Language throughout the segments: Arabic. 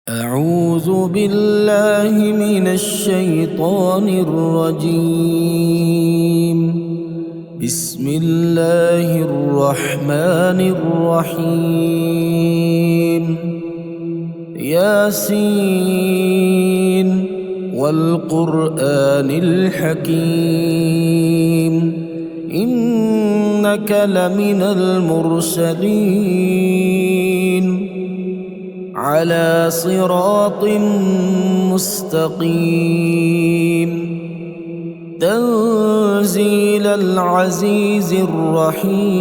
أعوذ بالله من الشيطان الرجيم. بسم الله الرحمن الرحيم. ياسين والقرآن الحكيم إنك لمن المرسلين على صراط مستقيم تنزيل العزيز الرحيم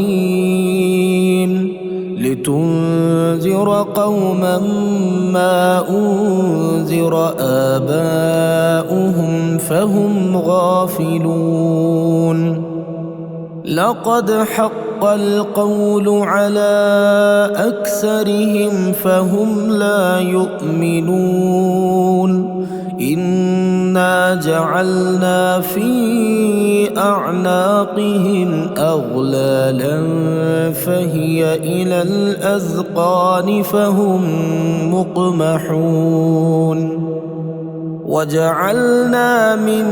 لتنذر قوما ما أنذر آباؤهم فهم غافلون. لقد حق القول على أكثرهم فهم لا يؤمنون. إنا جعلنا في أعناقهم أغلالا فهي إلى الأذقان فهم مقمحون. وجعلنا من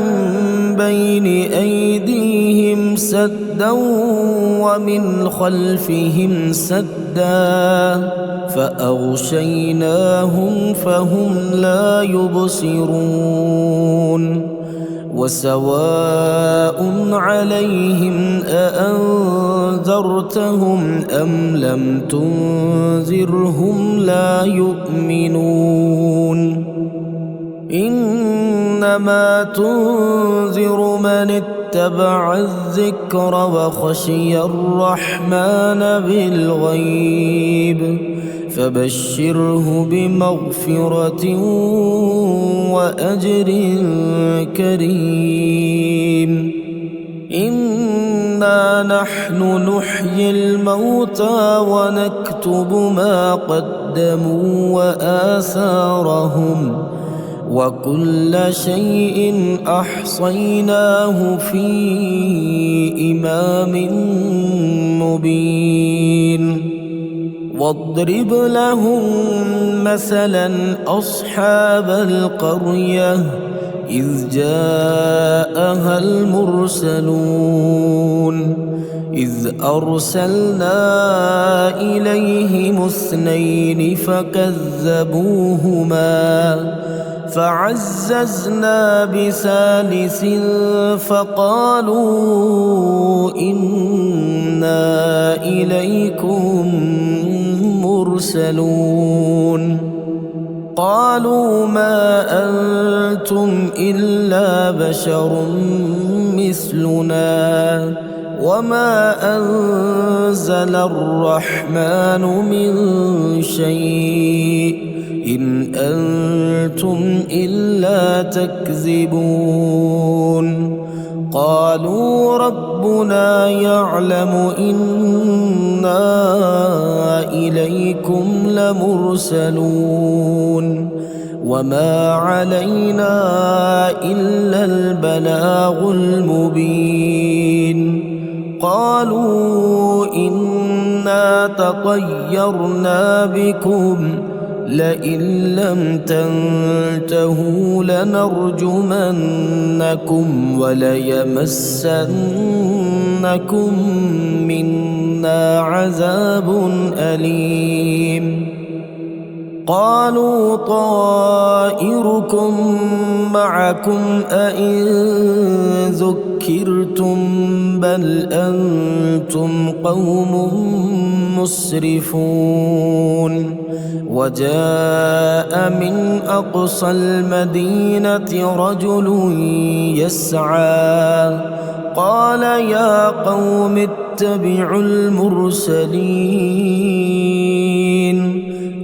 بين أيديهم سدا ومن خلفهم سدا فأغشيناهم فهم لا يبصرون. وسواء عليهم أأنذرتهم أم لم تنذرهم لا يؤمنون. إنما تنذر من اتبع الذكر وخشي الرحمن بالغيب فبشره بمغفرة وأجر كريم. إنا نحن نحيي الموتى ونكتب ما قدموا وآثارهم وكل شيء أحصيناه في إمام مبين. واضرب لهم مثلا أصحاب القرية إذ جاءها المرسلون إذ أرسلنا إليهم اثنين فكذبوهما فعززنا بثالث فقالوا إنا إليكم مرسلون. قالوا ما أنتم إلا بشر مثلنا وما أنزل الرحمن من شيء إن أنتم إلا تكذبون. قالوا ربنا يعلم إنا إليكم لمرسلون وما علينا إلا البلاغ المبين. قالوا إنا تطيرنا بكم لئن لم تنتهوا لنرجمنكم وليمسنكم منا عذاب أليم. قالوا طائركم معكم أئن ذكرتم بل أنتم قوم مسرفون. وجاء من أقصى المدينة رجل يسعى قال يا قوم اتبعوا المرسلين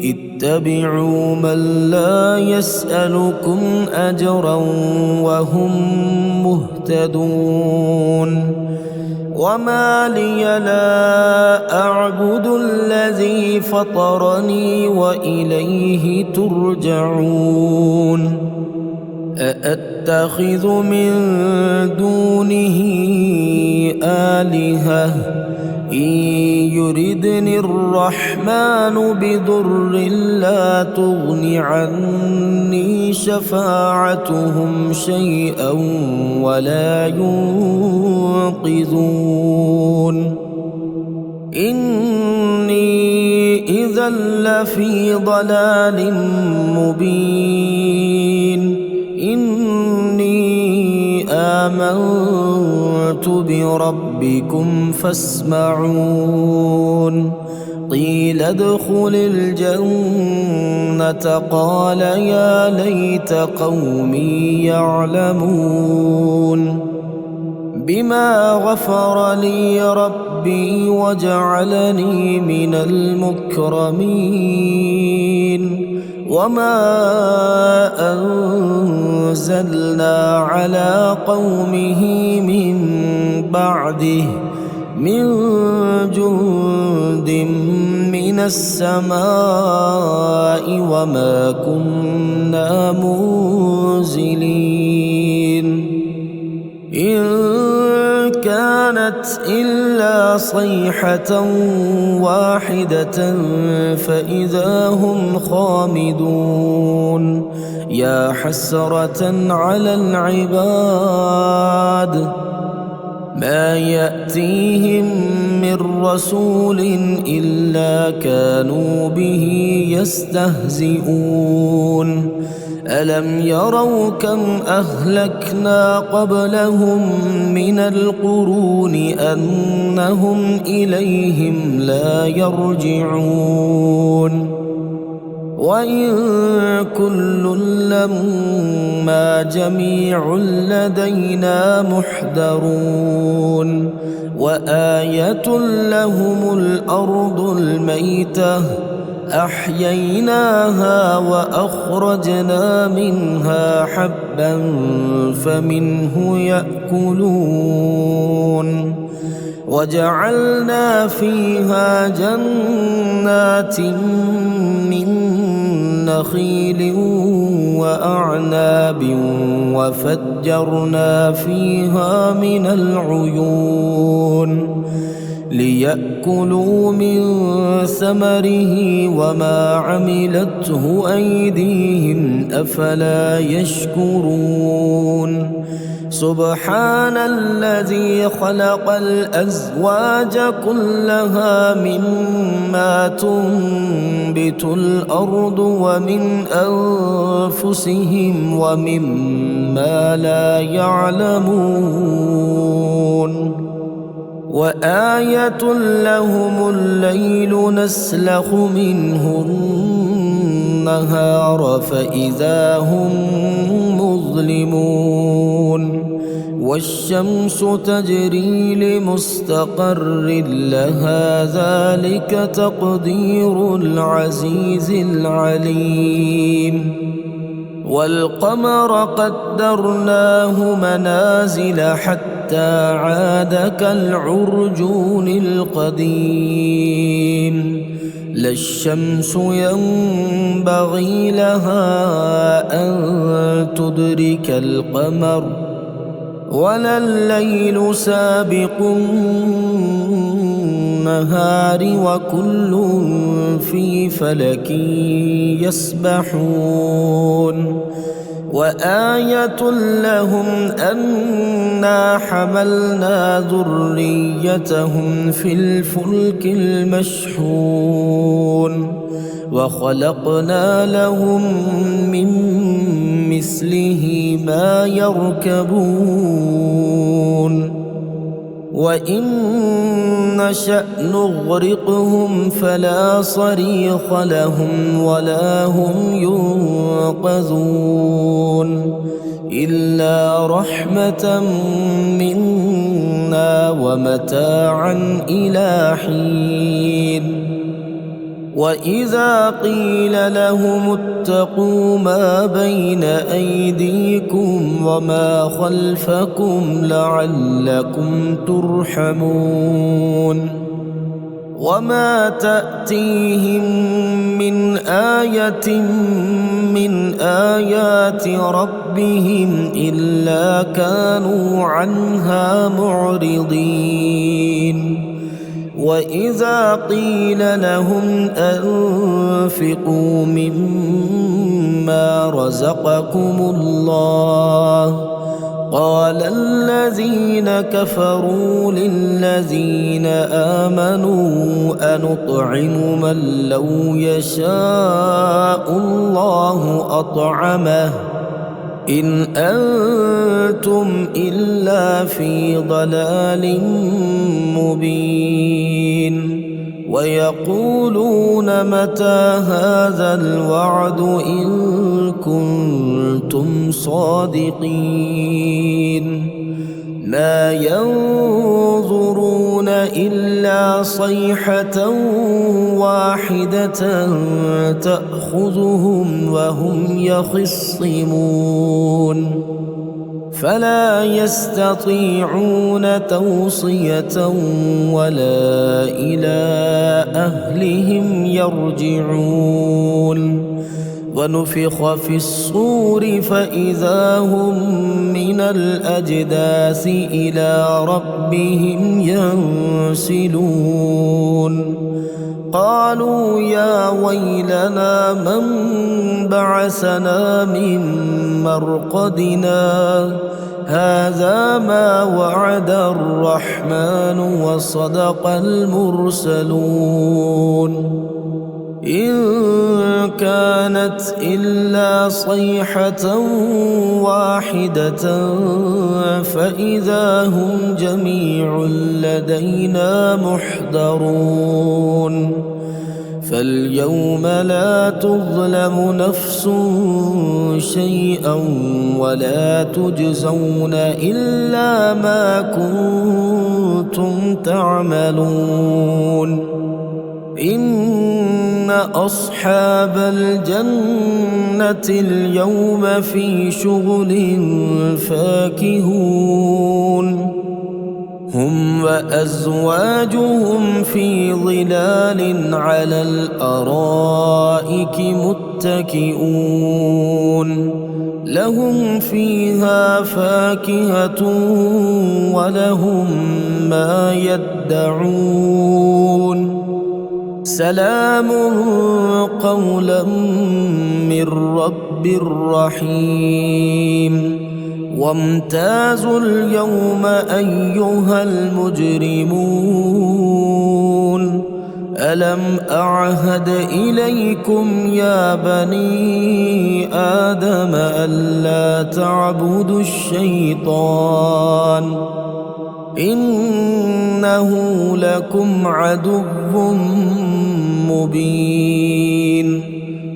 اتبعوا من لا يسألكم أجرا وهم مهتدون. وما لي لا أعبد الذي فطرني وإليه ترجعون. أأتخذ من دونه آلهة إن يردني الرحمن بضر لا تغن عني شفاعتهم شيئا ولا ينقذون إني إذا لفي ضلال مبين إني آمنت بربكم فاسمعون قيل ادخل الجنة قال يا ليت قومي يعلمون بما غفر لي ربي وجعلني من المكرمين وما أنزلنا على قومه من بعده من جند من السماء وما كنا منزلين إن كانت إلا صيحة واحدة فإذا هم خامدون يا حسرة على العباد ما يأتيهم من رسول إلا كانوا به يستهزئون ألم يروا كم أهلكنا قبلهم من القرون أنهم إليهم لا يرجعون وإن كل لما جميع لدينا محضرون وآية لهم الأرض الميتة أحييناها وأخرجنا منها حبا فمنه يأكلون وجعلنا فيها جنات من نخيل وأعناب وفجرنا فيها من العيون ليأكلوا من ثمره وما عملته أيديهم أفلا يشكرون سبحان الذي خلق الأزواج كلها مما تنبت الأرض ومن أنفسهم ومما لا يعلمون وآية لهم الليل نسلخ منه النهار فإذا هم مظلمون والشمس تجري لمستقر لها ذلك تقدير العزيز العليم والقمر قدرناه منازل حتى عاد كالعرجون القديم لا الشمس ينبغي لها أن تدرك القمر ولا الليل سابق النهار وكل في فلك يسبحون وآية لهم أنا حملنا ذريتهم في الفلك المشحون وخلقنا لهم من مثله ما يركبون وإن نشأ نغرقهم فلا صريخ لهم ولا هم ينقذون إلا رحمة منا ومتاعا إلى حين وإذا قيل لهم اتقوا ما بين أيديكم وما خلفكم لعلكم ترحمون وما تأتيهم من آية من آيات ربهم إلا كانوا عنها معرضين وإذا قيل لهم أنفقوا مما رزقكم الله قال الذين كفروا للذين آمنوا أنطعم من لو يشاء الله أطعمه إن أنتم إلا في ضلال مبين ويقولون متى هذا الوعد إن كنتم صادقين ما ينظرون إلا صيحة واحدة تأخذهم وهم يخصمون فلا يستطيعون توصية ولا إلى أهلهم يرجعون ونفخ في الصور فإذا هم من الأجداث إلى ربهم ينسلون قالوا يا ويلنا من بعثنا من مرقدنا هذا ما وعد الرحمن وصدق المرسلون إن كانت إلا صيحة واحدة فإذا هم جميع لدينا محضرون فاليوم لا تظلم نفس شيئا ولا تجزون إلا ما كنتم تعملون إن أصحاب الجنة اليوم في شغل فاكهون هم وأزواجهم في ظلال على الأرائك متكئون لهم فيها فاكهة ولهم ما يدعون سلام قولا من رب رحيم وامتازوا اليوم أيها المجرمون ألم أعهد إليكم يا بني آدم ألا تعبدوا الشيطان إنه لكم عدو مبين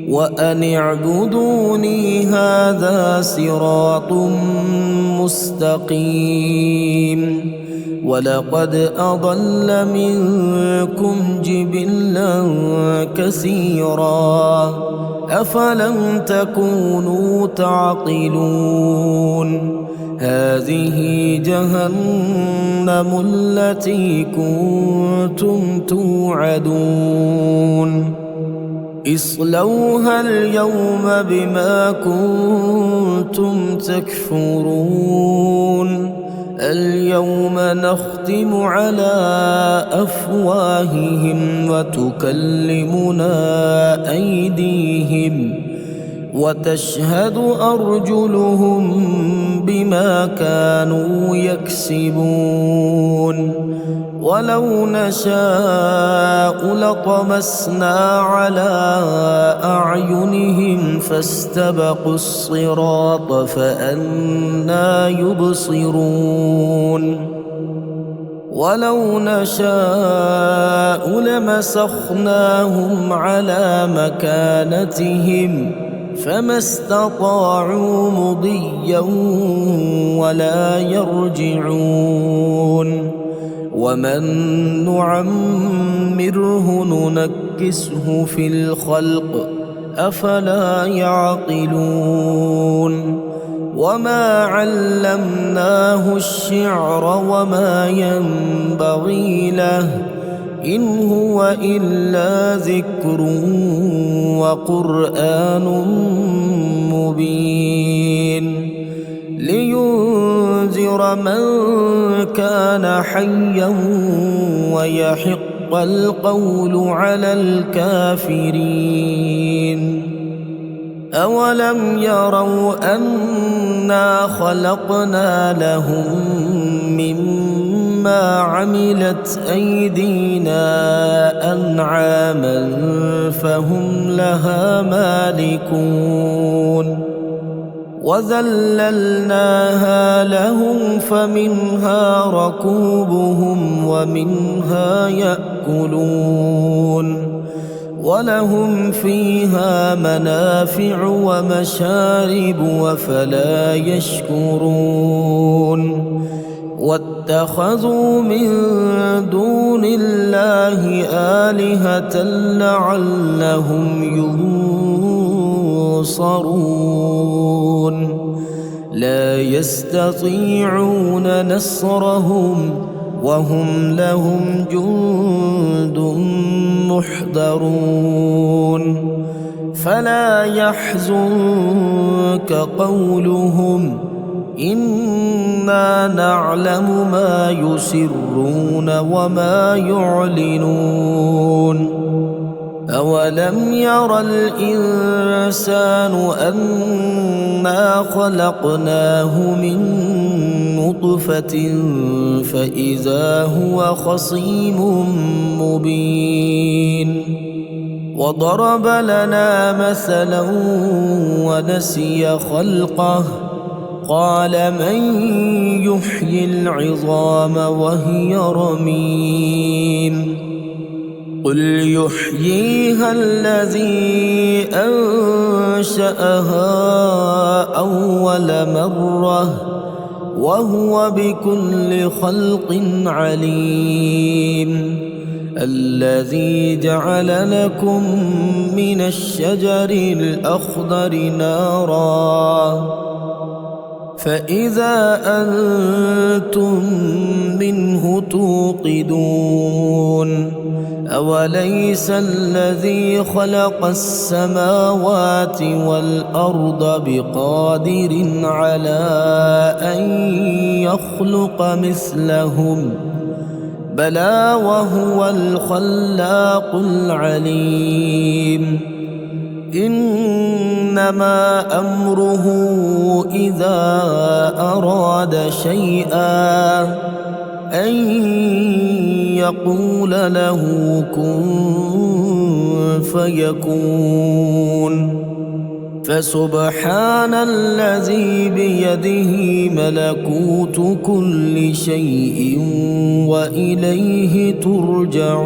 وأن اعبدوني هذا صراط مستقيم ولقد أضل منكم جبلا كثيرا أفلم تكونوا تعقلون هذه جهنم التي كنتم توعدون اصلوها اليوم بما كنتم تكفرون اليوم نختم على أفواههم وتكلمنا أيديهم وتشهد أرجلهم بما كانوا يكسبون ولو نشاء لطمسنا على أعينهم فاستبقوا الصراط فأنى يبصرون ولو نشاء لمسخناهم على مكانتهم فما استطاعوا مضيا ولا يرجعون ومن نعمره ننكسه في الخلق أفلا يعقلون وما علمناه الشعر وما ينبغي له إن هو إلا ذكر وقرآن مبين لينذر من كان حيا ويحق يحق القول على الكافرين أولم يروا أنا خلقنا لهم مما عملت أيدينا أنعاما فهم لها مالكون وذللناها لهم فمنها ركوبهم ومنها يأكلون ولهم فيها منافع ومشارب أفلا يشكرون واتخذوا من دون الله آلهة لعلهم ينصرون لا يستطيعون نصرهم وهم لهم جند محضرون فلا يحزنك قولهم إنا نعلم ما يسرون وما يعلنون أولم ير الإنسان أنا خلقناه من نطفة فإذا هو خصيم مبين وضرب لنا مثلا ونسي خلقه قال من يحيي العظام وهي رميم قل يحييها الذي أنشأها أول مرة وهو بكل خلق عليم الذي جعل لكم من الشجر الأخضر نارا فإذا أنتم منه توقدون أوليس الذي خلق السماوات والأرض بقادر على أن يخلق مثلهم بلى وهو الخلاق العليم إنما أمره إذا أراد شيئا أن يقول له كن فيكون فسبحان الذي بيده ملكوت كل شيء وإليه ترجعون.